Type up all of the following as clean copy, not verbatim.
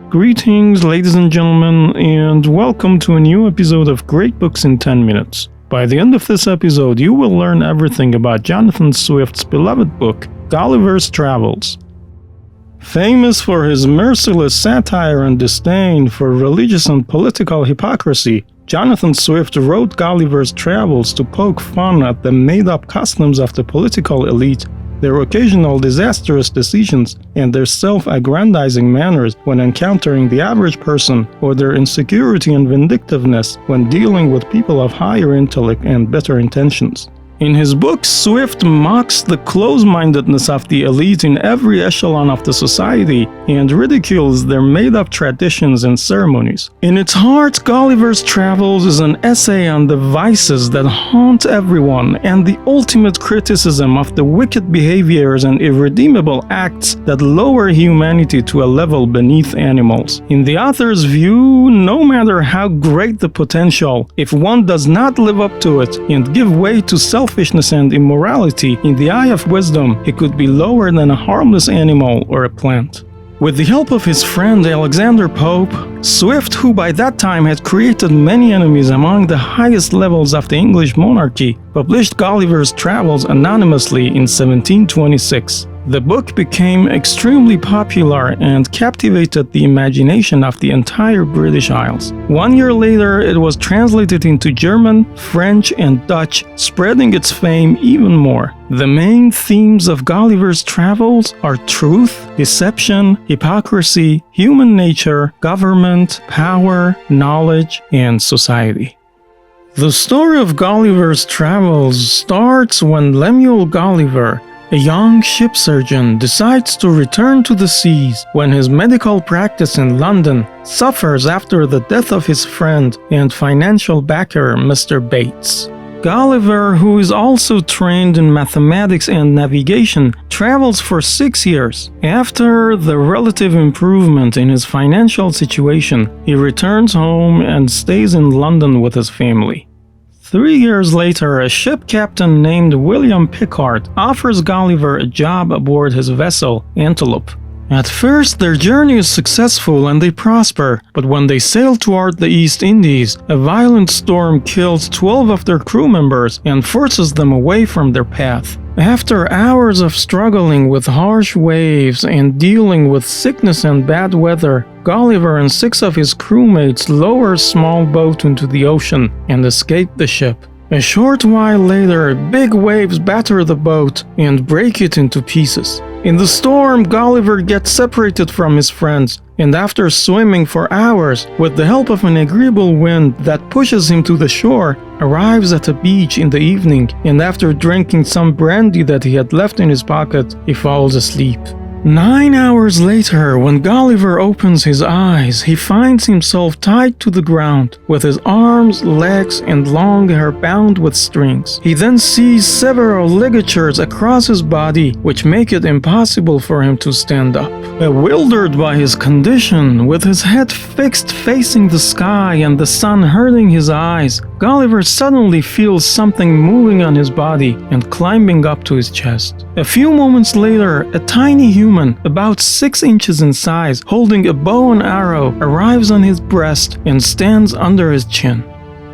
Greetings, ladies and gentlemen, and welcome to a new episode of Great Books in 10 Minutes. By the end of this episode, you will learn everything about Johnathan Swift's beloved book, Gulliver's Travels. Famous for his merciless satire and disdain for religious and political hypocrisy, Johnathan Swift wrote Gulliver's Travels to poke fun at the made-up customs of the political elite, their occasional disastrous decisions, and their self-aggrandizing manners when encountering the average person, or their insecurity and vindictiveness when dealing with people of higher intellect and better intentions. In his book, Swift mocks the close-mindedness of the elite in every echelon of the society and ridicules their made-up traditions and ceremonies. In its heart, Gulliver's Travels is an essay on the vices that haunt everyone and the ultimate criticism of the wicked behaviors and irredeemable acts that lower humanity to a level beneath animals. In the author's view, no matter how great the potential, if one does not live up to it and give way to selfishness and immorality, in the eye of wisdom, he could be lower than a harmless animal or a plant. With the help of his friend Alexander Pope, Swift, who by that time had created many enemies among the highest levels of the English monarchy, published Gulliver's Travels anonymously in 1726. The book became extremely popular and captivated the imagination of the entire British Isles. 1 year later, it was translated into German, French, and Dutch, spreading its fame even more. The main themes of Gulliver's Travels are truth, deception, hypocrisy, human nature, government, power, knowledge, and society. The story of Gulliver's Travels starts when Lemuel Gulliver, a young ship surgeon, decides to return to the seas when his medical practice in London suffers after the death of his friend and financial backer, Mr. Bates. Gulliver, who is also trained in mathematics and navigation, travels for 6 years. After the relative improvement in his financial situation, he returns home and stays in London with his family. 3 years later, a ship captain named William Pickard offers Gulliver a job aboard his vessel, Antelope. At first, their journey is successful and they prosper, but when they sail toward the East Indies, a violent storm kills 12 of their crew members and forces them away from their path. After hours of struggling with harsh waves and dealing with sickness and bad weather, Gulliver and 6 of his crewmates lower a small boat into the ocean and escape the ship. A short while later, big waves batter the boat and break it into pieces. In the storm, Gulliver gets separated from his friends, and after swimming for hours, with the help of an agreeable wind that pushes him to the shore, arrives at a beach in the evening, and after drinking some brandy that he had left in his pocket, he falls asleep. 9 hours later, when Gulliver opens his eyes, he finds himself tied to the ground, with his arms, legs, and long hair bound with strings. He then sees several ligatures across his body, which make it impossible for him to stand up. Bewildered by his condition, with his head fixed facing the sky and the sun hurting his eyes, Gulliver suddenly feels something moving on his body and climbing up to his chest. A few moments later, a tiny human, about 6 inches in size, holding a bow and arrow, arrives on his breast and stands under his chin.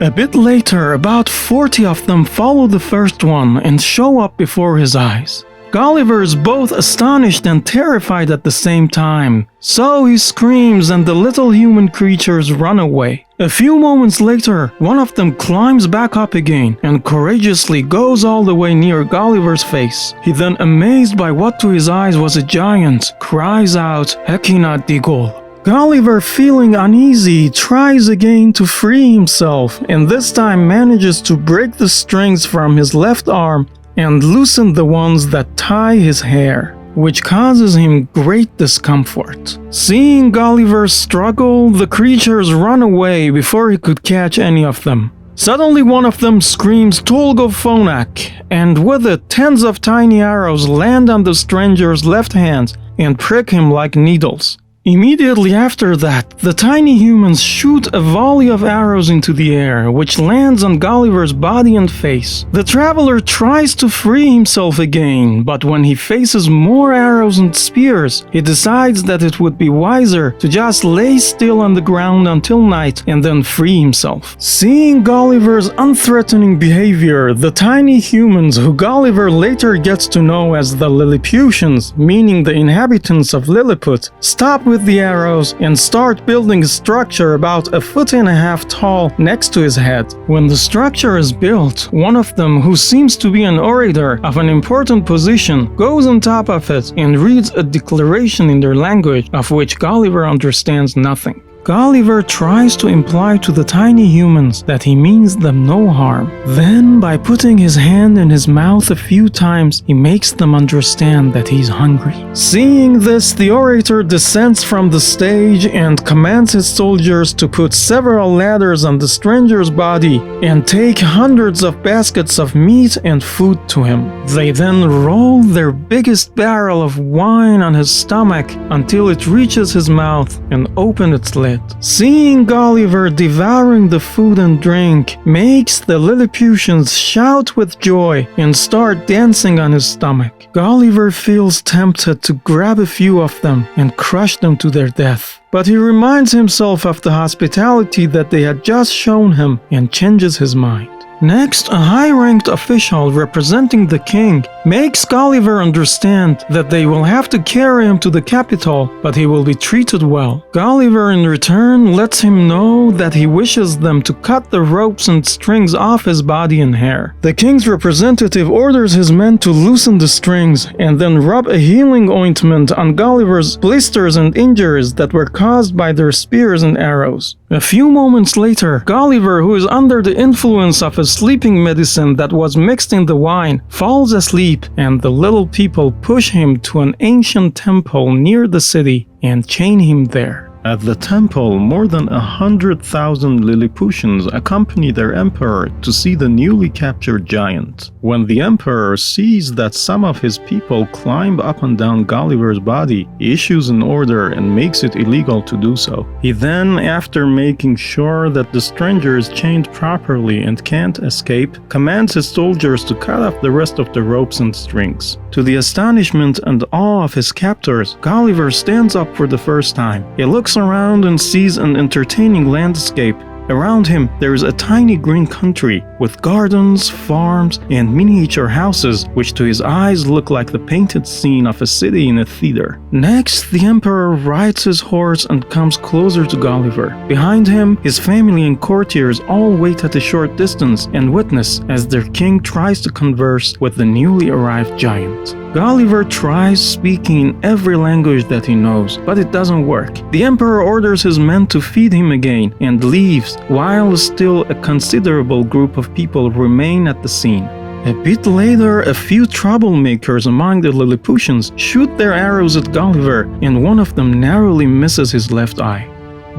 A bit later, about 40 of them follow the first one and show up before his eyes. Gulliver is both astonished and terrified at the same time, so he screams and the little human creatures run away. A few moments later, one of them climbs back up again and courageously goes all the way near Gulliver's face. He then, amazed by what to his eyes was a giant, cries out, "Hecina digol." Gulliver, feeling uneasy, tries again to free himself, and this time manages to break the strings from his left arm and loosen the ones that tie his hair, which causes him great discomfort. Seeing Gulliver struggle, the creatures run away before he could catch any of them. Suddenly one of them screams Tolgophonak, and with it 10s of tiny arrows land on the stranger's left hand and prick him like needles. Immediately after that, the tiny humans shoot a volley of arrows into the air, which lands on Gulliver's body and face. The traveler tries to free himself again, but when he faces more arrows and spears, he decides that it would be wiser to just lay still on the ground until night and then free himself. Seeing Gulliver's unthreatening behavior, the tiny humans, who Gulliver later gets to know as the Lilliputians, meaning the inhabitants of Lilliput, stop with the arrows and start building a structure about 1.5 feet tall next to his head. When the structure is built, one of them, who seems to be an orator of an important position, goes on top of it and reads a declaration in their language of which Gulliver understands nothing. Gulliver tries to imply to the tiny humans that he means them no harm. Then, by putting his hand in his mouth a few times, he makes them understand that he's hungry. Seeing this, the orator descends from the stage and commands his soldiers to put several ladders on the stranger's body and take hundreds of baskets of meat and food to him. They then roll their biggest barrel of wine on his stomach until it reaches his mouth and open its lid. Seeing Gulliver devouring the food and drink makes the Lilliputians shout with joy and start dancing on his stomach. Gulliver feels tempted to grab a few of them and crush them to their death, but he reminds himself of the hospitality that they had just shown him and changes his mind. Next, a high-ranked official representing the king makes Gulliver understand that they will have to carry him to the capital, but he will be treated well. Gulliver in return lets him know that he wishes them to cut the ropes and strings off his body and hair. The king's representative orders his men to loosen the strings and then rub a healing ointment on Gulliver's blisters and injuries that were caused by their spears and arrows. A few moments later, Gulliver, who is under the influence of a sleeping medicine that was mixed in the wine, falls asleep, and the little people push him to an ancient temple near the city and chain him there. At the temple, more than 100,000 Lilliputians accompany their emperor to see the newly captured giant. When the emperor sees that some of his people climb up and down Gulliver's body, he issues an order and makes it illegal to do so. He then, after making sure that the stranger is chained properly and can't escape, commands his soldiers to cut off the rest of the ropes and strings. To the astonishment and awe of his captors, Gulliver stands up for the first time. He looks around and sees an entertaining landscape. Around him, there is a tiny green country with gardens, farms, and miniature houses, which to his eyes look like the painted scene of a city in a theater. Next, the emperor rides his horse and comes closer to Gulliver. Behind him, his family and courtiers all wait at a short distance and witness as their king tries to converse with the newly arrived giant. Gulliver tries speaking in every language that he knows, but it doesn't work. The emperor orders his men to feed him again and leaves, while still a considerable group of people remain at the scene. A bit later, a few troublemakers among the Lilliputians shoot their arrows at Gulliver, and one of them narrowly misses his left eye.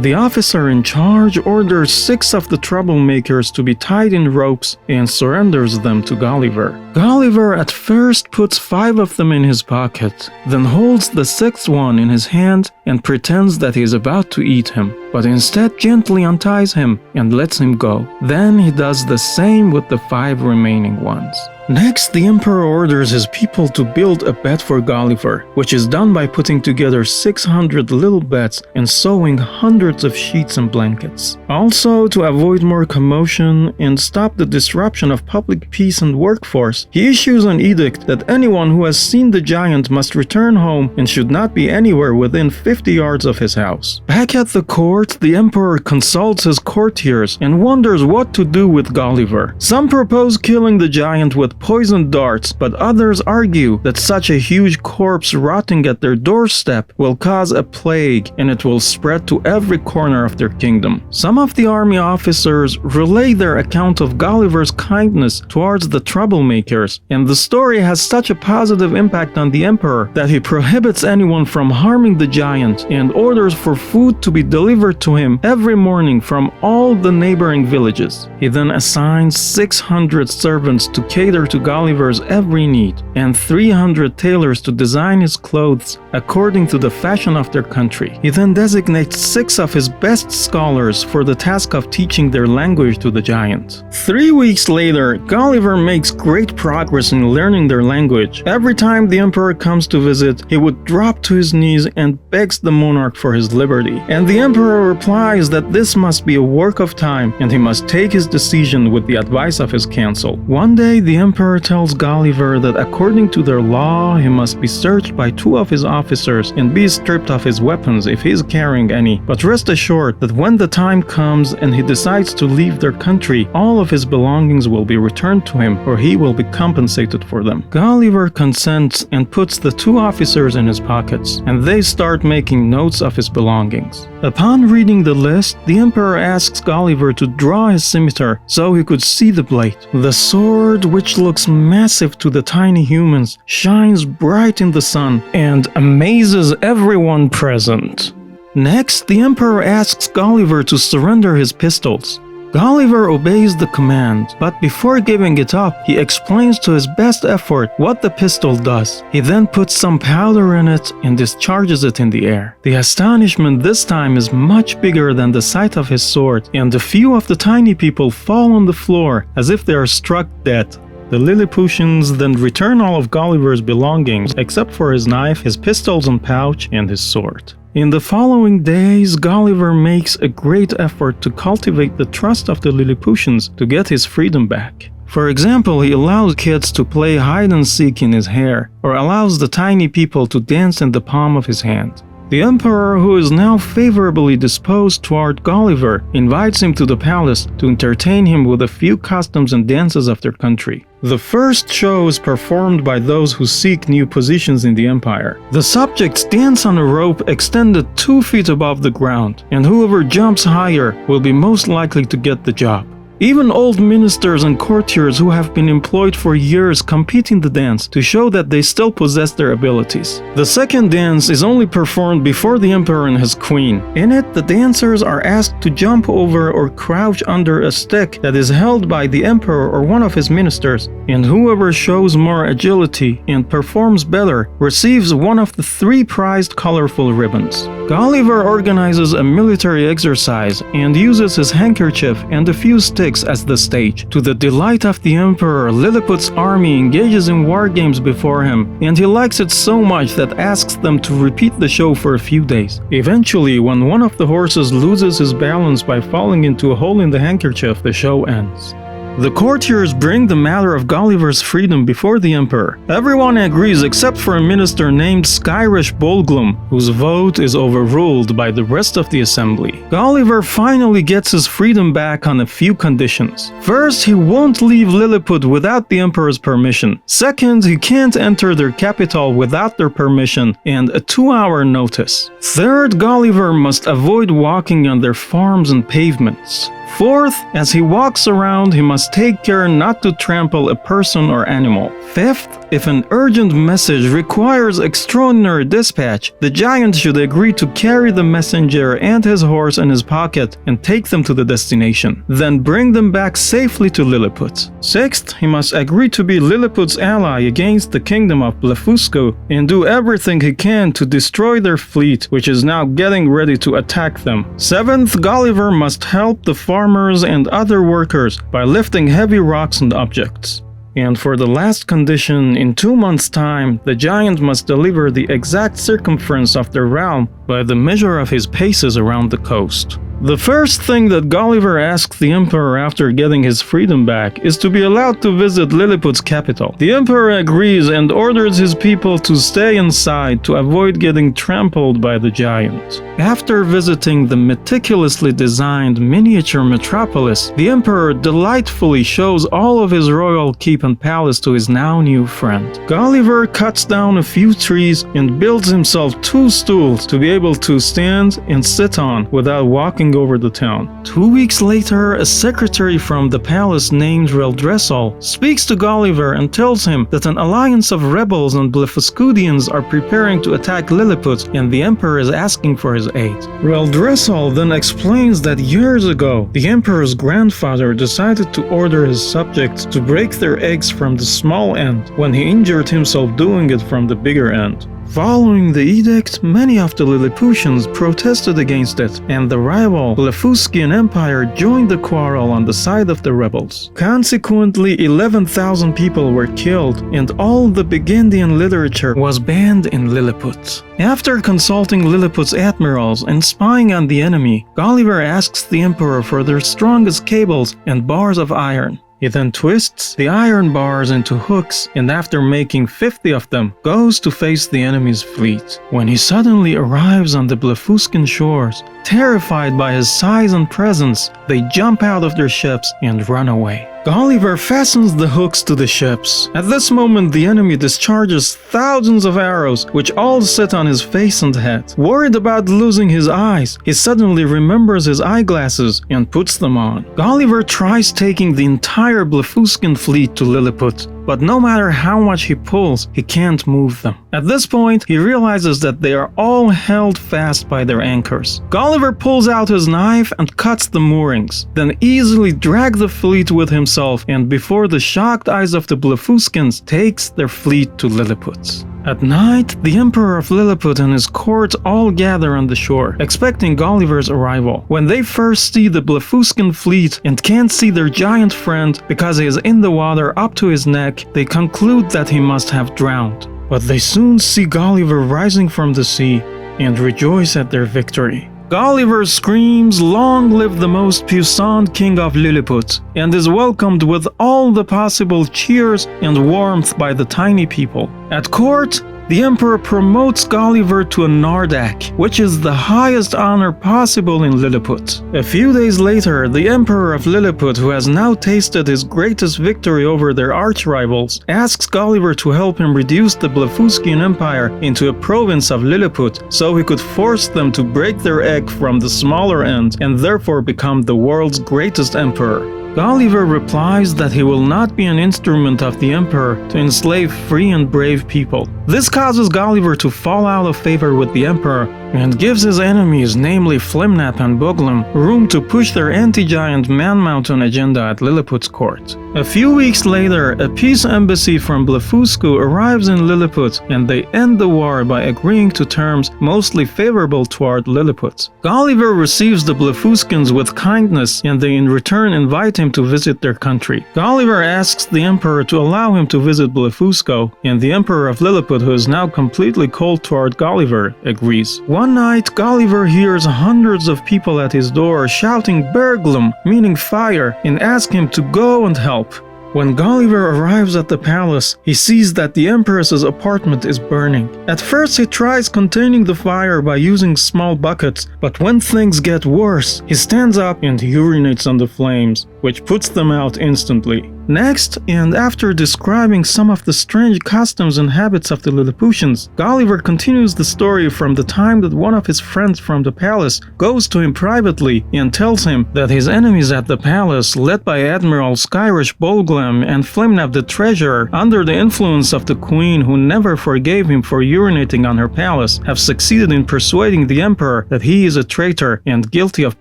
The officer in charge orders 6 of the troublemakers to be tied in ropes and surrenders them to Gulliver. Gulliver at first puts 5 of them in his pocket, then holds the 6th one in his hand and pretends that he is about to eat him, but instead gently unties him and lets him go. Then he does the same with the 5 remaining ones. Next, the emperor orders his people to build a bed for Gulliver, which is done by putting together 600 little beds and sewing hundreds of sheets and blankets. Also, to avoid more commotion and stop the disruption of public peace and workforce, he issues an edict that anyone who has seen the giant must return home and should not be anywhere within 50 yards of his house. Back at the court, the emperor consults his courtiers and wonders what to do with Gulliver. Some propose killing the giant with poisoned darts, but others argue that such a huge corpse rotting at their doorstep will cause a plague and it will spread to every corner of their kingdom. Some of the army officers relay their account of Gulliver's kindness towards the troublemakers, and the story has such a positive impact on the emperor that he prohibits anyone from harming the giant and orders for food to be delivered to him every morning from all the neighboring villages. He then assigns 600 servants to cater cater to Gulliver's every need, and 300 tailors to design his clothes according to the fashion of their country. He then designates 6 of his best scholars for the task of teaching their language to the giant. 3 weeks later, Gulliver makes great progress in learning their language. Every time the emperor comes to visit, he would drop to his knees and begs the monarch for his liberty. And the emperor replies that this must be a work of time and he must take his decision with the advice of his council. One day, the emperor tells Gulliver that according to their law, he must be searched by 2 of his officers and be stripped of his weapons if he is carrying any. But rest assured that when the time comes and he decides to leave their country, all of his belongings will be returned to him, or he will be compensated for them. Gulliver consents and puts the 2 officers in his pockets, and they start making notes of his belongings. Upon reading the list, the emperor asks Gulliver to draw his scimitar so he could see the blade. The sword, which looks massive to the tiny humans, shines bright in the sun and amazes everyone present. Next, the emperor asks Gulliver to surrender his pistols. Gulliver obeys the command, but before giving it up, he explains to his best effort what the pistol does. He then puts some powder in it and discharges it in the air. The astonishment this time is much bigger than the sight of his sword, and a few of the tiny people fall on the floor as if they are struck dead. The Lilliputians then return all of Gulliver's belongings except for his knife, his pistols and pouch, and his sword. In the following days, Gulliver makes a great effort to cultivate the trust of the Lilliputians to get his freedom back. For example, he allows kids to play hide and seek in his hair, or allows the tiny people to dance in the palm of his hand. The emperor, who is now favorably disposed toward Gulliver, invites him to the palace to entertain him with a few customs and dances of their country. The first show is performed by those who seek new positions in the empire. The subjects dance on a rope extended 2 feet above the ground, and whoever jumps higher will be most likely to get the job. Even old ministers and courtiers who have been employed for years compete in the dance to show that they still possess their abilities. The second dance is only performed before the emperor and his queen. In it, the dancers are asked to jump over or crouch under a stick that is held by the emperor or one of his ministers, and whoever shows more agility and performs better receives one of the 3 prized colorful ribbons. Gulliver organizes a military exercise and uses his handkerchief and a few sticks as the stage. To the delight of the emperor, Lilliput's army engages in war games before him, and he likes it so much that asks them to repeat the show for a few days. Eventually, when one of the horses loses his balance by falling into a hole in the handkerchief, the show ends. The courtiers bring the matter of Gulliver's freedom before the emperor. Everyone agrees except for a minister named Skyrish Bolglum, whose vote is overruled by the rest of the assembly. Gulliver finally gets his freedom back on a few conditions. First, he won't leave Lilliput without the emperor's permission. Second, he can't enter their capital without their permission and a 2-hour notice. Third, Gulliver must avoid walking on their farms and pavements. Fourth, as he walks around, he must take care not to trample a person or animal. Fifth, if an urgent message requires extraordinary dispatch, the giant should agree to carry the messenger and his horse in his pocket and take them to the destination, then bring them back safely to Lilliput. Sixth, he must agree to be Lilliput's ally against the kingdom of Blefuscu and do everything he can to destroy their fleet, which is now getting ready to attack them. Seventh, Gulliver must help the farmers and other workers by lifting heavy rocks and objects. And for the last condition, in 2 months' time, the giant must deliver the exact circumference of their realm by the measure of his paces around the coast. The first thing that Gulliver asks the emperor after getting his freedom back is to be allowed to visit Lilliput's capital. The emperor agrees and orders his people to stay inside to avoid getting trampled by the giant. After visiting the meticulously designed miniature metropolis, the emperor delightfully shows all of his royal keep and palace to his now new friend. Gulliver cuts down a few trees and builds himself 2 stools to be able to stand and sit on without walking taking over the town. 2 weeks later, a secretary from the palace named Reldresal speaks to Gulliver and tells him that an alliance of rebels and Blefuscudians are preparing to attack Lilliput and the emperor is asking for his aid. Reldresal then explains that years ago, the emperor's grandfather decided to order his subjects to break their eggs from the small end when he injured himself doing it from the bigger end. Following the edict, many of the Lilliputians protested against it, and the rival Blefuscian Empire joined the quarrel on the side of the rebels. Consequently, 11,000 people were killed, and all the Burgundian literature was banned in Lilliput. After consulting Lilliput's admirals and spying on the enemy, Gulliver asks the emperor for their strongest cables and bars of iron. He then twists the iron bars into hooks and after making 50 of them, goes to face the enemy's fleet. When he suddenly arrives on the Blefuscan shores, terrified by his size and presence, they jump out of their ships and run away. Gulliver fastens the hooks to the ships. At this moment, the enemy discharges thousands of arrows, which all sit on his face and head. Worried about losing his eyes, he suddenly remembers his eyeglasses and puts them on. Gulliver tries taking the entire Blefuscan fleet to Lilliput, but no matter how much he pulls, he can't move them. At this point, he realizes that they are all held fast by their anchors. Gulliver pulls out his knife and cuts the moorings, then easily drags the fleet with himself and before the shocked eyes of the Blefuscans takes their fleet to Lilliput. At night, the Emperor of Lilliput and his court all gather on the shore, expecting Gulliver's arrival. When they first see the Blefuscan fleet and can't see their giant friend because he is in the water up to his neck, they conclude that he must have drowned. But they soon see Gulliver rising from the sea and rejoice at their victory. Gulliver screams, "Long live the most puissant king of Lilliput," and is welcomed with all the possible cheers and warmth by the tiny people. At court, the emperor promotes Gulliver to a Nardak, which is the highest honor possible in Lilliput. A few days later, the emperor of Lilliput, who has now tasted his greatest victory over their arch-rivals, asks Gulliver to help him reduce the Blefuscian Empire into a province of Lilliput so he could force them to break their egg from the smaller end and therefore become the world's greatest emperor. Gulliver replies that he will not be an instrument of the emperor to enslave free and brave people. This causes Gulliver to fall out of favor with the emperor and gives his enemies, namely Flimnap and Boglum, room to push their anti-giant man-mountain agenda at Lilliput's court. A few weeks later, a peace embassy from Blefuscu arrives in Lilliput and they end the war by agreeing to terms mostly favorable toward Lilliput. Gulliver receives the Blefuscans with kindness and they in return invite him to visit their country. Gulliver asks the emperor to allow him to visit Blefusco, and the emperor of Lilliput, who is now completely cold toward Gulliver, agrees. One night, Gulliver hears hundreds of people at his door shouting "Berglum," meaning fire, and ask him to go and help. When Gulliver arrives at the palace, he sees that the Empress's apartment is burning. At first he tries containing the fire by using small buckets, but when things get worse, he stands up and urinates on the flames, which puts them out instantly. Next, and after describing some of the strange customs and habits of the Lilliputians, Gulliver continues the story from the time that one of his friends from the palace goes to him privately and tells him that his enemies at the palace, led by Admiral Skyrish Bolglum and Flimnap the Treasurer, under the influence of the queen who never forgave him for urinating on her palace, have succeeded in persuading the emperor that he is a traitor and guilty of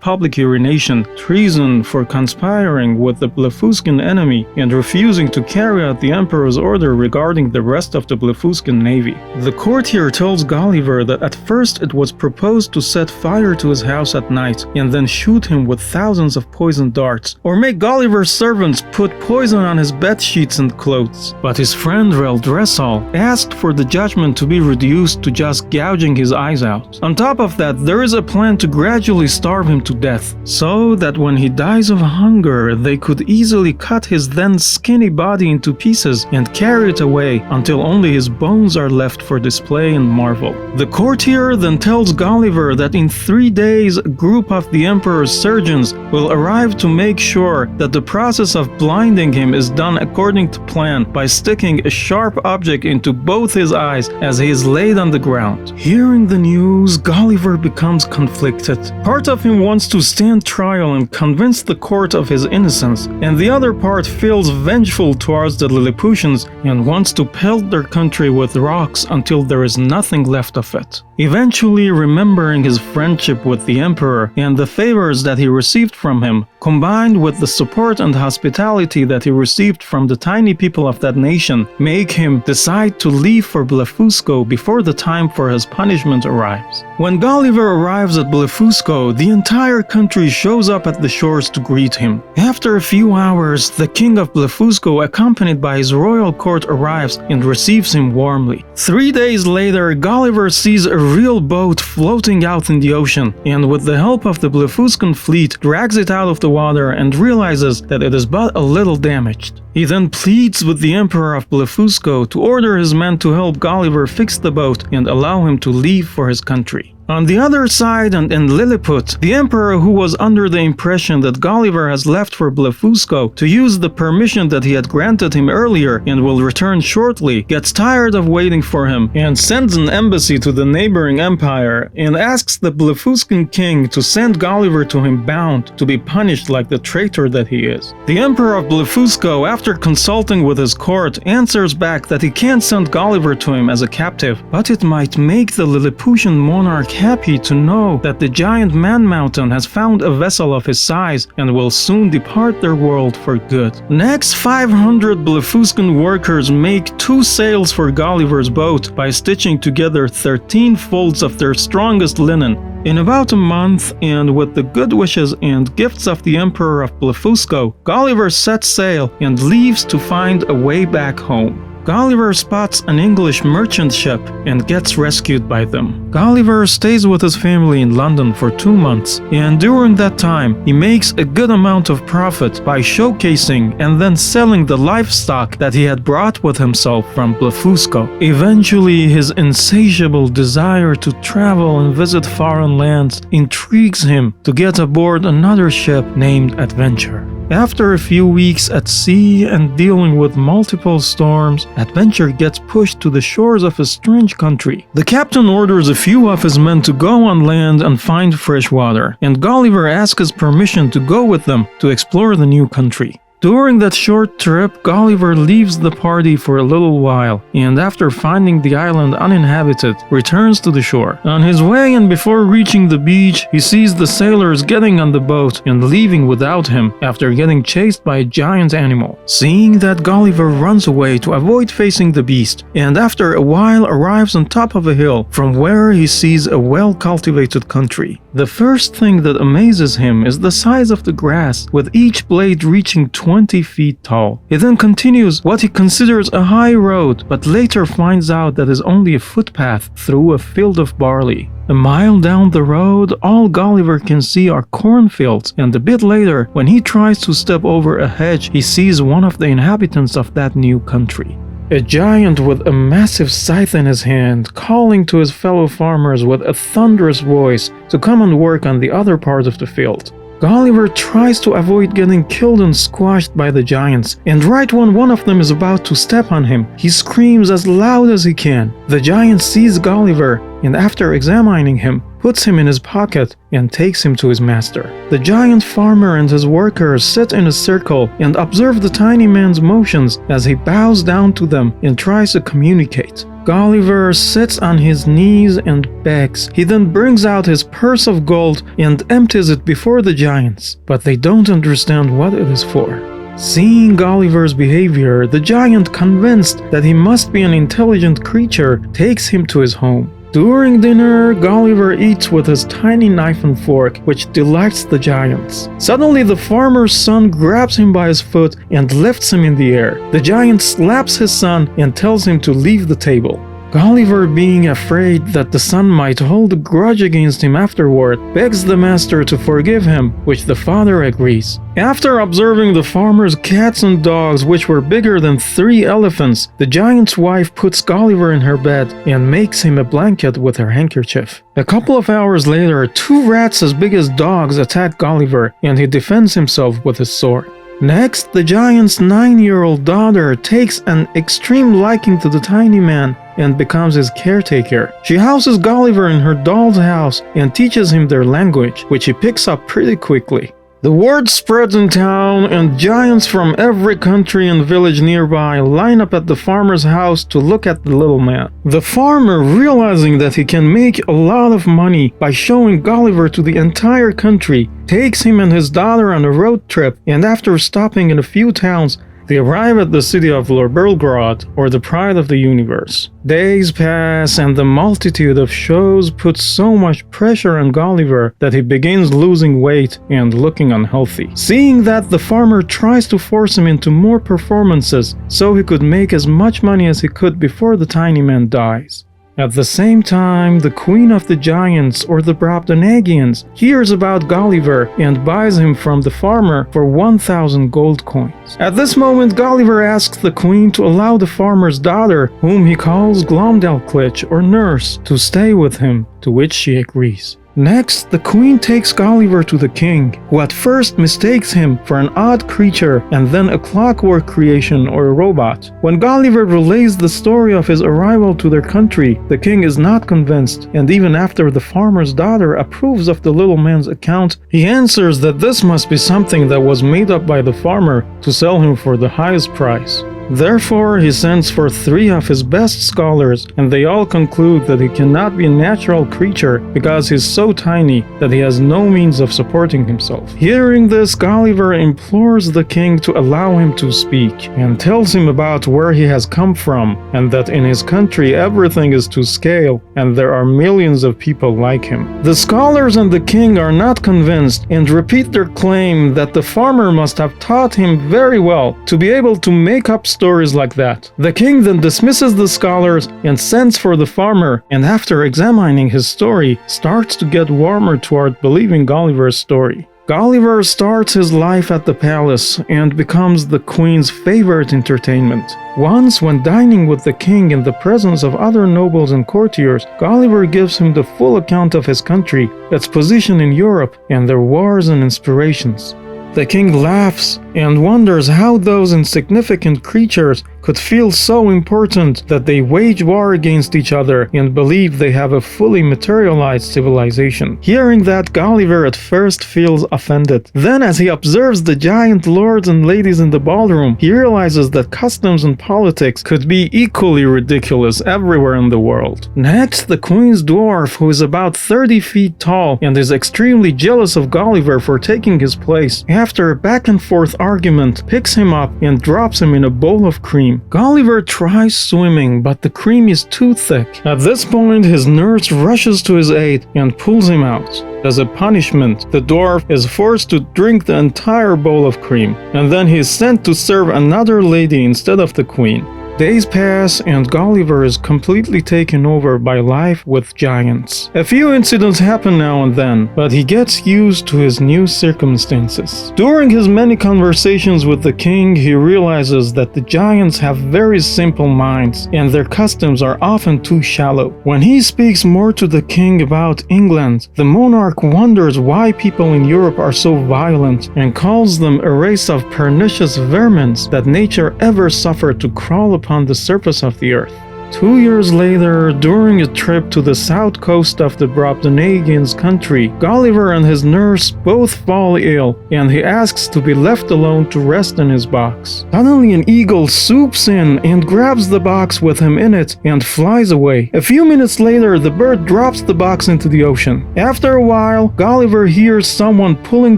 public urination, treason for conspiring with the Blefuscan enemy, and refusing to carry out the emperor's order regarding the rest of the Blefuscan navy. The courtier tells Gulliver that at first it was proposed to set fire to his house at night and then shoot him with thousands of poisoned darts, or make Gulliver's servants put poison on his bed sheets and clothes. But his friend Reldresal asked for the judgment to be reduced to just gouging his eyes out. On top of that, there is a plan to gradually starve him to death, so that when he dies of hunger, Gulliver, they could easily cut his then skinny body into pieces and carry it away until only his bones are left for display and marvel. The courtier then tells Gulliver that in 3 days a group of the Emperor's surgeons will arrive to make sure that the process of blinding him is done according to plan by sticking a sharp object into both his eyes as he is laid on the ground. Hearing the news, Gulliver becomes conflicted. Part of him wants to stand trial and convince the court of his innocence, and the other part feels vengeful towards the Lilliputians and wants to pelt their country with rocks until there is nothing left of it. Eventually, remembering his friendship with the Emperor and the favors that he received from him, combined with the support and hospitality that he received from the tiny people of that nation, make him decide to leave for Blefusco before the time for his punishment arrives. When Gulliver arrives at Blefusco, the entire country shows up at the shores to greet him. After a few hours, the king of Blefusco, accompanied by his royal court, arrives and receives him warmly. 3 days later, Gulliver sees a real boat floating out in the ocean, and with the help of the Blefuscan fleet, drags it out of the water and realizes that it is but a little damaged. He then pleads with the Emperor of Blefusco to order his men to help Gulliver fix the boat and allow him to leave for his country. On the other side, and in Lilliput, the Emperor, who was under the impression that Gulliver has left for Blefusco to use the permission that he had granted him earlier and will return shortly, gets tired of waiting for him and sends an embassy to the neighboring empire and asks the Blefuscan king to send Gulliver to him bound to be punished like the traitor that he is. The Emperor of Blefusco, after consulting with his court, answers back that he can't send Gulliver to him as a captive, but it might make the Lilliputian monarch happy to know that the giant Man Mountain has found a vessel of his size and will soon depart their world for good. Next, 500 Blefuscan workers make 2 sails for Gulliver's boat by stitching together 13 folds of their strongest linen. In about a month, and with the good wishes and gifts of the Emperor of Blefusco, Gulliver sets sail and leaves to find a way back home. Gulliver spots an English merchant ship and gets rescued by them. Gulliver stays with his family in London for 2 months, and during that time, he makes a good amount of profit by showcasing and then selling the livestock that he had brought with himself from Blefusco. Eventually, his insatiable desire to travel and visit foreign lands intrigues him to get aboard another ship named Adventure. After a few weeks at sea and dealing with multiple storms, Adventure gets pushed to the shores of a strange country. The captain orders a few of his men to go on land and find fresh water, and Gulliver asks his permission to go with them to explore the new country. During that short trip, Gulliver leaves the party for a little while, and after finding the island uninhabited, returns to the shore. On his way and before reaching the beach, he sees the sailors getting on the boat and leaving without him after getting chased by a giant animal. Seeing that, Gulliver runs away to avoid facing the beast, and after a while arrives on top of a hill, from where he sees a well-cultivated country. The first thing that amazes him is the size of the grass, with each blade reaching 20 feet tall. He then continues what he considers a high road, but later finds out that is only a footpath through a field of barley. A mile down the road, all Gulliver can see are cornfields, and a bit later, when he tries to step over a hedge, he sees one of the inhabitants of that new country. A giant with a massive scythe in his hand, calling to his fellow farmers with a thunderous voice to come and work on the other part of the field. Gulliver tries to avoid getting killed and squashed by the giants, and right when one of them is about to step on him, he screams as loud as he can. The giant sees Gulliver, and after examining him, puts him in his pocket and takes him to his master. The giant farmer and his workers sit in a circle and observe the tiny man's motions as he bows down to them and tries to communicate. Gulliver sits on his knees and begs. He then brings out his purse of gold and empties it before the giants, but they don't understand what it is for. Seeing Gulliver's behavior, the giant, convinced that he must be an intelligent creature, takes him to his home. During dinner, Gulliver eats with his tiny knife and fork, which delights the giants. Suddenly, the farmer's son grabs him by his foot and lifts him in the air. The giant slaps his son and tells him to leave the table. Gulliver, being afraid that the son might hold a grudge against him afterward, begs the master to forgive him, which the father agrees. After observing the farmer's cats and dogs, which were bigger than 3 elephants, the giant's wife puts Gulliver in her bed and makes him a blanket with her handkerchief. A couple of hours later, 2 rats as big as dogs attack Gulliver, and he defends himself with his sword. Next, the giant's 9-year-old daughter takes an extreme liking to the tiny man and becomes his caretaker. She houses Gulliver in her doll's house and teaches him their language, which he picks up pretty quickly. The word spreads in town, and giants from every country and village nearby line up at the farmer's house to look at the little man. The farmer, realizing that he can make a lot of money by showing Gulliver to the entire country, takes him and his daughter on a road trip, and after stopping in a few towns, they arrive at the city of Lurberlgrad, or the Pride of the Universe. Days pass, and the multitude of shows puts so much pressure on Gulliver that he begins losing weight and looking unhealthy. Seeing that, the farmer tries to force him into more performances so he could make as much money as he could before the tiny man dies. At the same time, the Queen of the Giants, or the Brobdingnagians, hears about Gulliver and buys him from the farmer for 1,000 gold coins. At this moment, Gulliver asks the Queen to allow the farmer's daughter, whom he calls Glumdalclitch, or nurse, to stay with him, to which she agrees. Next, the Queen takes Gulliver to the king, who at first mistakes him for an odd creature and then a clockwork creation or a robot. When Gulliver relays the story of his arrival to their country, the king is not convinced, and even after the farmer's daughter approves of the little man's account, he answers that this must be something that was made up by the farmer to sell him for the highest price. Therefore, he sends for 3 of his best scholars, and they all conclude that he cannot be a natural creature because he's so tiny that he has no means of supporting himself. Hearing this, Gulliver implores the king to allow him to speak, and tells him about where he has come from, and that in his country everything is to scale, and there are millions of people like him. The scholars and the king are not convinced, and repeat their claim that the farmer must have taught him very well to be able to make up stories like that. The king then dismisses the scholars and sends for the farmer, and after examining his story, starts to get warmer toward believing Gulliver's story. Gulliver starts his life at the palace and becomes the queen's favorite entertainment. Once, when dining with the king in the presence of other nobles and courtiers, Gulliver gives him the full account of his country, its position in Europe, and their wars and inspirations. The king laughs and wonders how those insignificant creatures could feel so important that they wage war against each other and believe they have a fully materialized civilization. Hearing that, Gulliver at first feels offended. Then, as he observes the giant lords and ladies in the ballroom, he realizes that customs and politics could be equally ridiculous everywhere in the world. Next, the queen's dwarf, who is about 30 feet tall and is extremely jealous of Gulliver for taking his place, after a back-and-forth argument, picks him up and drops him in a bowl of cream. Gulliver tries swimming, but the cream is too thick. At this point, his nurse rushes to his aid and pulls him out. As a punishment, the dwarf is forced to drink the entire bowl of cream, and then he is sent to serve another lady instead of the queen. Days pass, and Gulliver is completely taken over by life with giants. A few incidents happen now and then, but he gets used to his new circumstances. During his many conversations with the king, he realizes that the giants have very simple minds, and their customs are often too shallow. When he speaks more to the king about England, the monarch wonders why people in Europe are so violent, and calls them a race of pernicious vermin that nature ever suffered to crawl upon the surface of the earth. 2 years later, during a trip to the south coast of the Brobdingnagians' country, Gulliver and his nurse both fall ill, and he asks to be left alone to rest in his box. Suddenly, an eagle swoops in and grabs the box with him in it and flies away. A few minutes later, the bird drops the box into the ocean. After a while, Gulliver hears someone pulling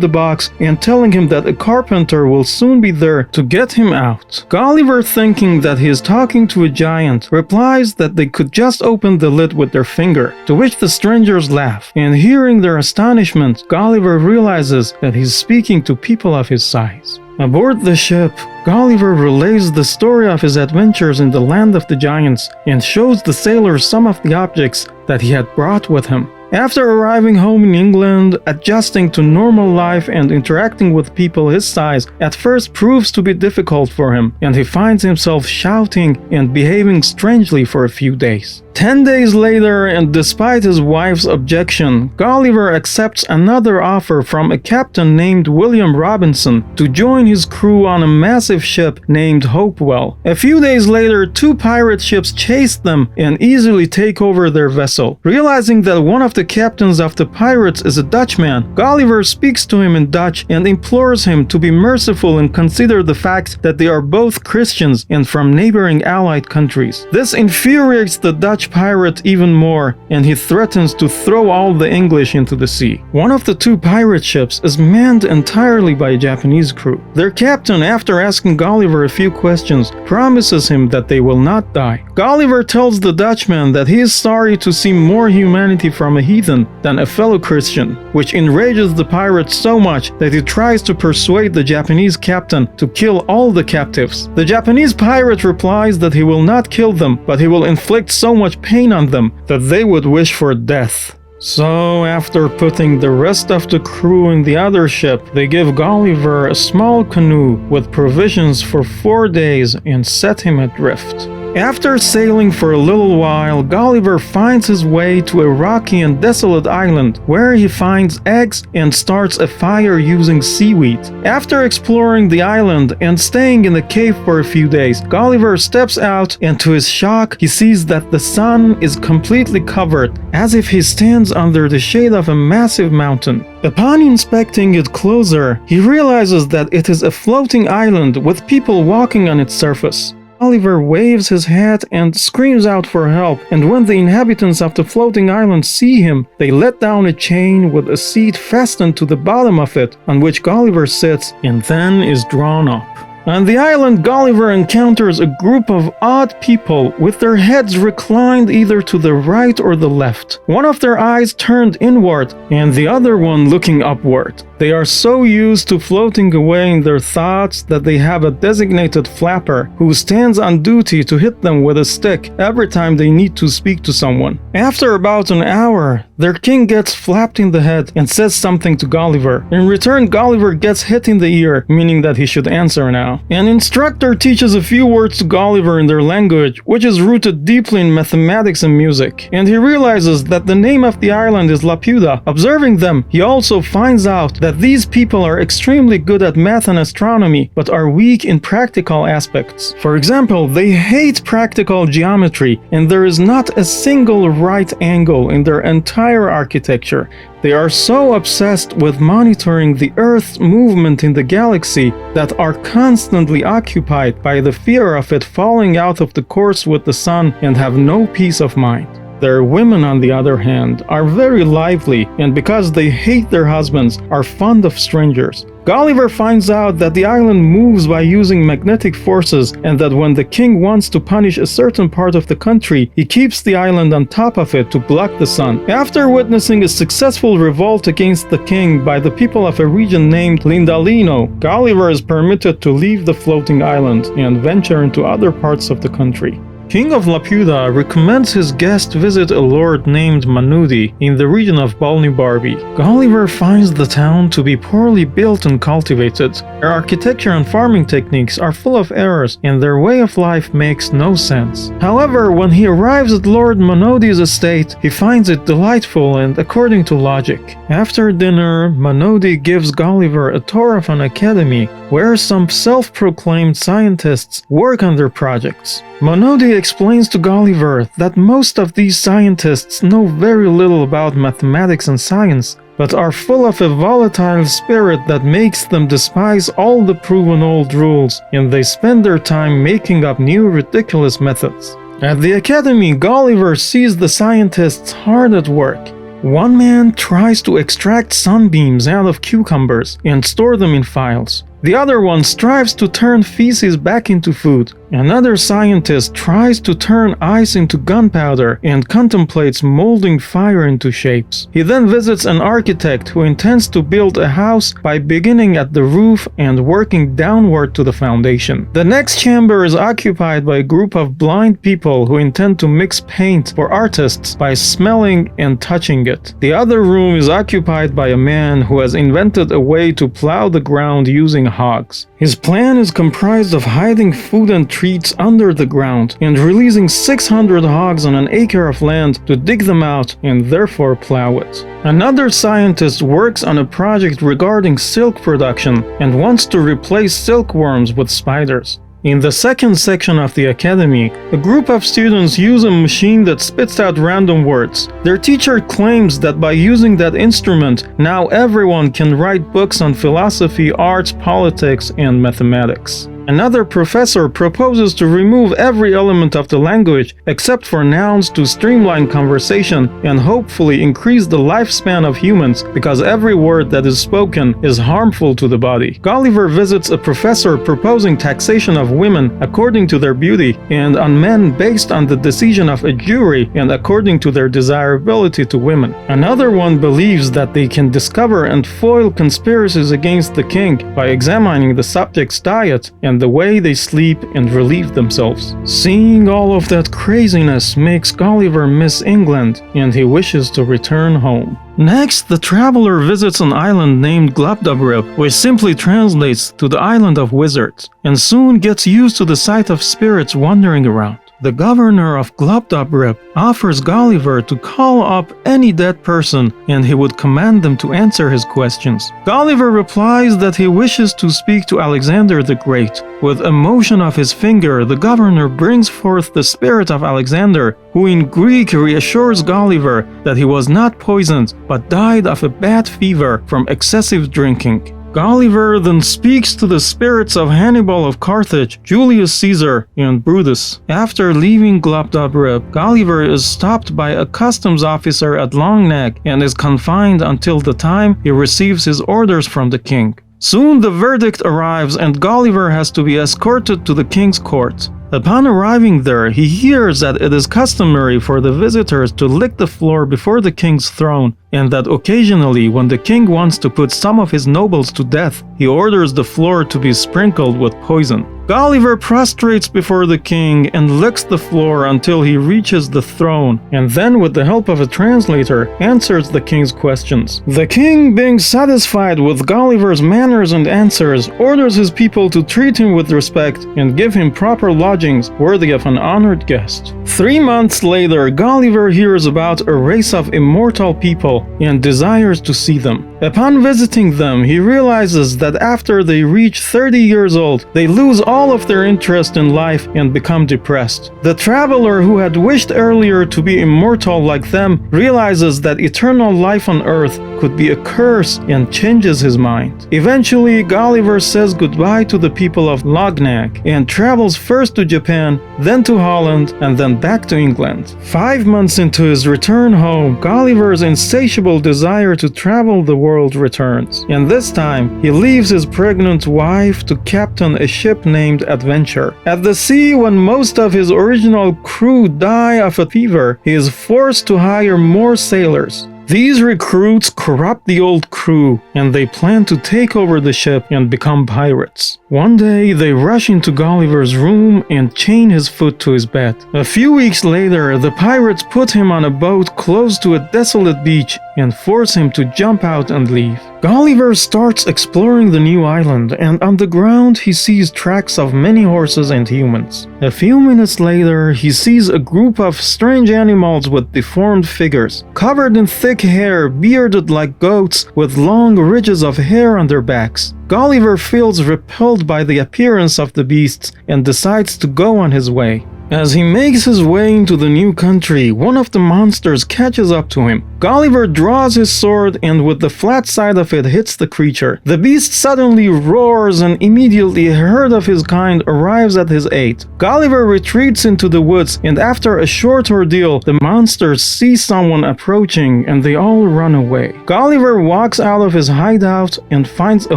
the box and telling him that a carpenter will soon be there to get him out. Gulliver, thinking that he is talking to a giant, replies that they could just open the lid with their finger, to which the strangers laugh, and hearing their astonishment, Gulliver realizes that he's speaking to people of his size. Aboard the ship, Gulliver relays the story of his adventures in the land of the giants and shows the sailors some of the objects that he had brought with him. After arriving home in England, adjusting to normal life and interacting with people his size at first proves to be difficult for him, and he finds himself shouting and behaving strangely for a few days. 10 days later, and despite his wife's objection, Gulliver accepts another offer from a captain named William Robinson to join his crew on a massive ship named Hopewell. A few days later, 2 pirate ships chase them and easily take over their vessel. Realizing that one of the captains of the pirates is a Dutchman, Gulliver speaks to him in Dutch and implores him to be merciful and consider the fact that they are both Christians and from neighboring allied countries. This infuriates the Dutch pirate even more, and he threatens to throw all the English into the sea. One of the 2 pirate ships is manned entirely by a Japanese crew. Their captain, after asking Gulliver a few questions, promises him that they will not die. Gulliver tells the Dutchman that he is sorry to see more humanity from a heathen than a fellow Christian, which enrages the pirate so much that he tries to persuade the Japanese captain to kill all the captives. The Japanese pirate replies that he will not kill them, but he will inflict so much pain on them that they would wish for death. So, after putting the rest of the crew in the other ship, they give Gulliver a small canoe with provisions for 4 days and set him adrift. After sailing for a little while, Gulliver finds his way to a rocky and desolate island where he finds eggs and starts a fire using seaweed. After exploring the island and staying in a cave for a few days, Gulliver steps out and to his shock, he sees that the sun is completely covered, as if he stands under the shade of a massive mountain. Upon inspecting it closer, he realizes that it is a floating island with people walking on its surface. Gulliver waves his hat and screams out for help, and when the inhabitants of the floating island see him, they let down a chain with a seat fastened to the bottom of it, on which Gulliver sits and then is drawn up. On the island, Gulliver encounters a group of odd people with their heads reclined either to the right or the left, one of their eyes turned inward and the other one looking upward. They are so used to floating away in their thoughts that they have a designated flapper who stands on duty to hit them with a stick every time they need to speak to someone. After about an hour, their king gets flapped in the head and says something to Gulliver. In return, Gulliver gets hit in the ear, meaning that he should answer now. An instructor teaches a few words to Gulliver in their language, which is rooted deeply in mathematics and music, and he realizes that the name of the island is Laputa. Observing them, he also finds out that these people are extremely good at math and astronomy, but are weak in practical aspects. For example, they hate practical geometry, and there is not a single right angle in their entire architecture. They are so obsessed with monitoring the Earth's movement in the galaxy that are constantly occupied by the fear of it falling out of the course with the sun and have no peace of mind. Their women, on the other hand, are very lively, and because they hate their husbands, are fond of strangers. Gulliver finds out that the island moves by using magnetic forces, and that when the king wants to punish a certain part of the country, he keeps the island on top of it to block the sun. After witnessing a successful revolt against the king by the people of a region named Lindalino, Gulliver is permitted to leave the floating island and venture into other parts of the country. King of Laputa recommends his guest visit a lord named Manudi in the region of Balnibarbi. Gulliver finds the town to be poorly built and cultivated. Their architecture and farming techniques are full of errors, and their way of life makes no sense. However, when he arrives at Lord Manudi's estate, he finds it delightful and according to logic. After dinner, Manudi gives Gulliver a tour of an academy where some self-proclaimed scientists work on their projects. Manudi explains to Gulliver that most of these scientists know very little about mathematics and science, but are full of a volatile spirit that makes them despise all the proven old rules, and they spend their time making up new ridiculous methods. At the academy, Gulliver sees the scientists hard at work. One man tries to extract sunbeams out of cucumbers and store them in files. The other one strives to turn feces back into food. Another scientist tries to turn ice into gunpowder and contemplates molding fire into shapes. He then visits an architect who intends to build a house by beginning at the roof and working downward to the foundation. The next chamber is occupied by a group of blind people who intend to mix paint for artists by smelling and touching it. The other room is occupied by a man who has invented a way to plow the ground using hogs. His plan is comprised of hiding food and treats under the ground and releasing 600 hogs on an acre of land to dig them out and therefore plow it. Another scientist works on a project regarding silk production and wants to replace silkworms with spiders. In the second section of the academy, a group of students use a machine that spits out random words. Their teacher claims that by using that instrument, now everyone can write books on philosophy, arts, politics, and mathematics. Another professor proposes to remove every element of the language except for nouns to streamline conversation and hopefully increase the lifespan of humans because every word that is spoken is harmful to the body. Gulliver visits a professor proposing taxation of women according to their beauty and on men based on the decision of a jury and according to their desirability to women. Another one believes that they can discover and foil conspiracies against the king by examining the subject's diet and the way they sleep and relieve themselves. Seeing all of that craziness makes Gulliver miss England, and he wishes to return home. Next, the traveler visits an island named Glubbdubrib, which simply translates to the island of wizards, and soon gets used to the sight of spirits wandering around. The governor of Glubbdubrib offers Gulliver to call up any dead person and he would command them to answer his questions. Gulliver replies that he wishes to speak to Alexander the Great. With a motion of his finger, the governor brings forth the spirit of Alexander, who in Greek reassures Gulliver that he was not poisoned but died of a bad fever from excessive drinking. Gulliver then speaks to the spirits of Hannibal of Carthage, Julius Caesar, and Brutus. After leaving Glubbdubrib, Gulliver is stopped by a customs officer at Luggnagg and is confined until the time he receives his orders from the king. Soon the verdict arrives and Gulliver has to be escorted to the king's court. Upon arriving there, he hears that it is customary for the visitors to lick the floor before the king's throne, and that occasionally, when the king wants to put some of his nobles to death, he orders the floor to be sprinkled with poison. Gulliver prostrates before the king and licks the floor until he reaches the throne, and then with the help of a translator, answers the king's questions. The king, being satisfied with Gulliver's manners and answers, orders his people to treat him with respect and give him proper lodgings worthy of an honored guest. 3 months later, Gulliver hears about a race of immortal people and desires to see them. Upon visiting them, he realizes that after they reach 30 years old, they lose all of their interest in life and become depressed. The traveler who had wished earlier to be immortal like them realizes that eternal life on earth could be a curse and changes his mind. Eventually, Gulliver says goodbye to the people of Luggnagg and travels first to Japan, then to Holland, and then back to England. 5 months into his return home, Gulliver's insatiable desire to travel the world returns, and this time he leaves his pregnant wife to captain a ship named Adventure. At the sea, when most of his original crew die of a fever, he is forced to hire more sailors. These recruits corrupt the old crew, and they plan to take over the ship and become pirates. One day, they rush into Gulliver's room and chain his foot to his bed. A few weeks later, the pirates put him on a boat close to a desolate beach and force him to jump out and leave. Gulliver starts exploring the new island, and on the ground he sees tracks of many horses and humans. A few minutes later, he sees a group of strange animals with deformed figures, covered in thick hair, bearded like goats, with long ridges of hair on their backs. Gulliver feels repelled by the appearance of the beasts and decides to go on his way. As he makes his way into the new country, one of the monsters catches up to him. Gulliver draws his sword and with the flat side of it hits the creature. The beast suddenly roars and immediately a herd of his kind arrives at his aid. Gulliver retreats into the woods and after a short ordeal, the monsters see someone approaching and they all run away. Gulliver walks out of his hideout and finds a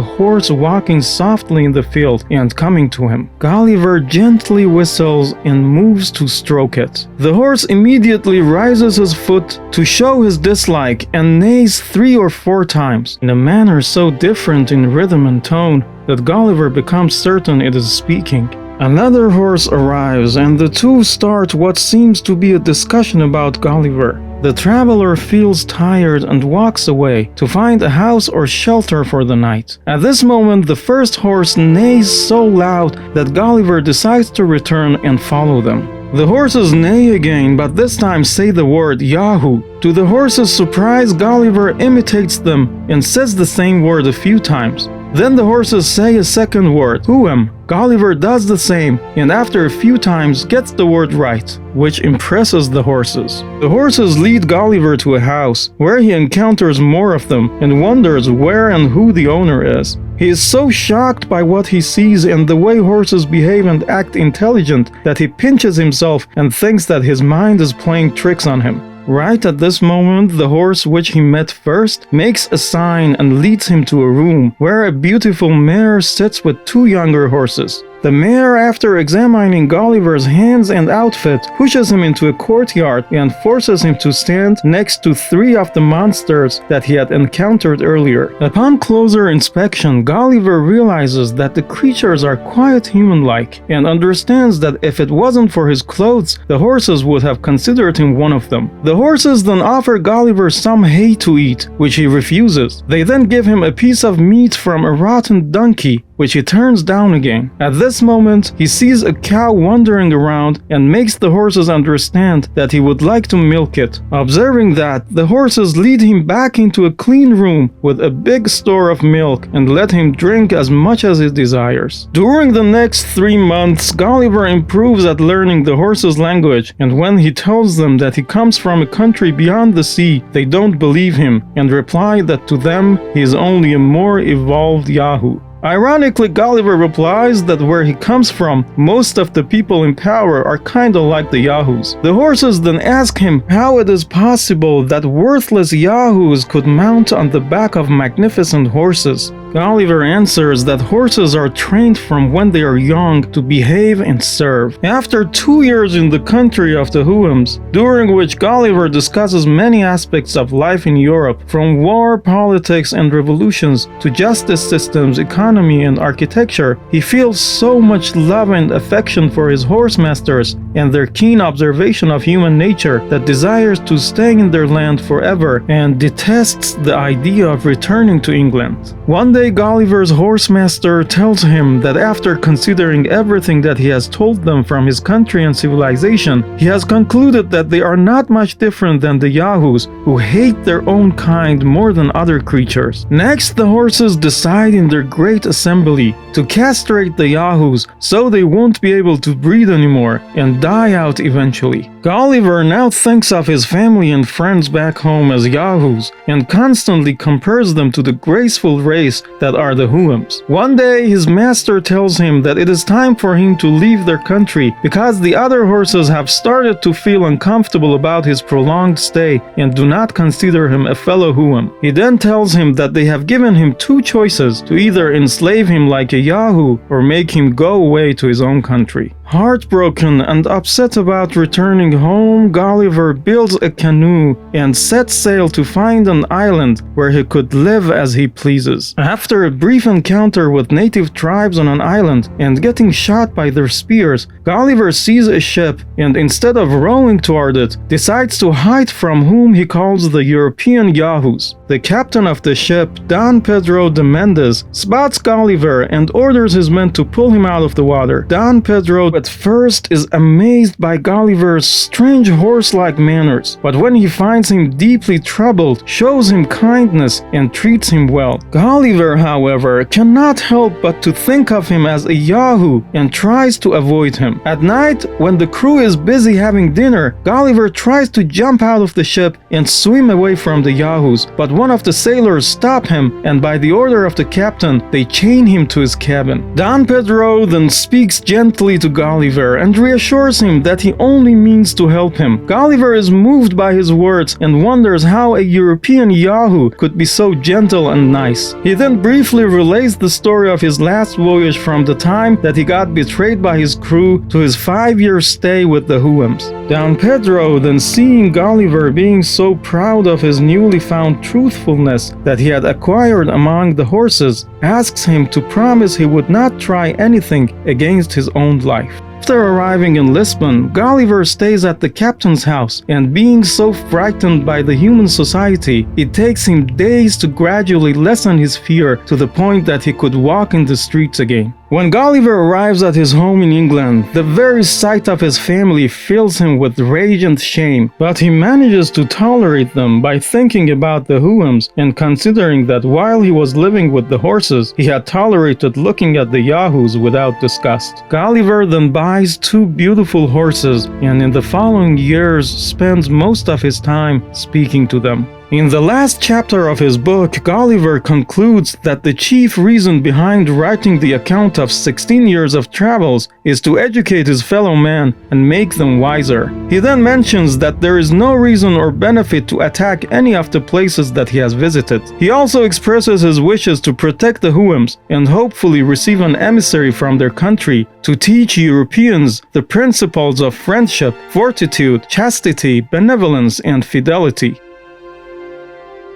horse walking softly in the field and coming to him. Gulliver gently whistles and moves to stroke it. The horse immediately raises his foot to show his dislike and neighs 3 or 4 times in a manner so different in rhythm and tone that Gulliver becomes certain it is speaking. Another horse arrives and the two start what seems to be a discussion about Gulliver. The traveler feels tired and walks away to find a house or shelter for the night. At this moment, the first horse neighs so loud that Gulliver decides to return and follow them. The horses neigh again, but this time say the word Yahoo. To the horses' surprise, Gulliver imitates them and says the same word a few times. Then the horses say a second word, Houynhnmm. Gulliver does the same and after a few times gets the word right, which impresses the horses. The horses lead Gulliver to a house, where he encounters more of them and wonders where and who the owner is. He is so shocked by what he sees and the way horses behave and act intelligent that he pinches himself and thinks that his mind is playing tricks on him. Right at this moment, the horse which he met first makes a sign and leads him to a room where a beautiful mare sits with 2 younger horses. The mare, after examining Gulliver's hands and outfit, pushes him into a courtyard and forces him to stand next to 3 of the monsters that he had encountered earlier. Upon closer inspection, Gulliver realizes that the creatures are quite human-like and understands that if it wasn't for his clothes, the horses would have considered him one of them. The horses then offer Gulliver some hay to eat, which he refuses. They then give him a piece of meat from a rotten donkey, which he turns down again. At this moment, he sees a cow wandering around and makes the horses understand that he would like to milk it. Observing that, the horses lead him back into a clean room with a big store of milk and let him drink as much as he desires. During the next 3 months, Gulliver improves at learning the horses' language, and when he tells them that he comes from a country beyond the sea, they don't believe him and reply that to them he is only a more evolved Yahoo. Ironically, Gulliver replies that where he comes from, most of the people in power are kinda like the Yahoos. The horses then ask him how it is possible that worthless Yahoos could mount on the back of magnificent horses. Gulliver answers that horses are trained from when they are young to behave and serve. After 2 years in the country of the Houynhnms, during which Gulliver discusses many aspects of life in Europe, from war, politics, and revolutions to justice systems, economy, and architecture, he feels so much love and affection for his horse masters and their keen observation of human nature that desires to stay in their land forever and detests the idea of returning to England. One day, Gulliver's horsemaster tells him that after considering everything that he has told them from his country and civilization, he has concluded that they are not much different than the Yahoos, who hate their own kind more than other creatures. Next, the horses decide in their great assembly to castrate the Yahoos so they won't be able to breed anymore and die out eventually. Gulliver now thinks of his family and friends back home as Yahoos and constantly compares them to the graceful race that are the Houynhnms. One day, his master tells him that it is time for him to leave their country because the other horses have started to feel uncomfortable about his prolonged stay and do not consider him a fellow Houynhnm. He then tells him that they have given him 2 choices: to either enslave him like a Yahoo or make him go away to his own country. Heartbroken and upset about returning home, Gulliver builds a canoe and sets sail to find an island where he could live as he pleases. After a brief encounter with native tribes on an island and getting shot by their spears, Gulliver sees a ship and instead of rowing toward it, decides to hide from whom he calls the European Yahoos. The captain of the ship, Don Pedro de Mendez, spots Gulliver and orders his men to pull him out of the water. Don Pedro at first is amazed by Gulliver's strange horse-like manners, but when he finds him deeply troubled, shows him kindness and treats him well. Gulliver, however, cannot help but to think of him as a Yahoo and tries to avoid him. At night, when the crew is busy having dinner, Gulliver tries to jump out of the ship and swim away from the Yahoos, but one of the sailors stop him, and by the order of the captain, they chain him to his cabin. Don Pedro then speaks gently to Gulliver and reassures him that he only means to help him. Gulliver is moved by his words and wonders how a European Yahoo could be so gentle and nice. He then briefly relays the story of his last voyage from the time that he got betrayed by his crew to his 5-year stay with the Houynhnms. Don Pedro, then seeing Gulliver being so proud of his newly found truthfulness that he had acquired among the horses, asks him to promise he would not try anything against his own life. After arriving in Lisbon, Gulliver stays at the captain's house, and being so frightened by the human society, it takes him days to gradually lessen his fear to the point that he could walk in the streets again. When Gulliver arrives at his home in England, the very sight of his family fills him with rage and shame, but he manages to tolerate them by thinking about the Houynhnms and considering that while he was living with the horses, he had tolerated looking at the Yahoos without disgust. Gulliver then buys 2 beautiful horses and in the following years spends most of his time speaking to them. In the last chapter of his book, Gulliver concludes that the chief reason behind writing the account of 16 years of travels is to educate his fellow men and make them wiser. He then mentions that there is no reason or benefit to attack any of the places that he has visited. He also expresses his wishes to protect the Houynhnms and hopefully receive an emissary from their country to teach Europeans the principles of friendship, fortitude, chastity, benevolence, and fidelity.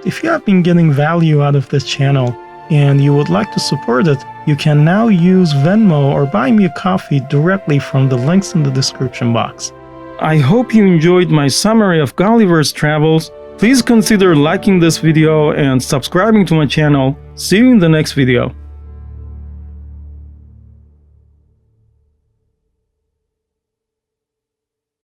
If you have been getting value out of this channel and you would like to support it, you can now use Venmo or buy me a coffee directly from the links in the description box. I hope you enjoyed my summary of Gulliver's travels. Please consider liking this video and subscribing to my channel. See you in the next video.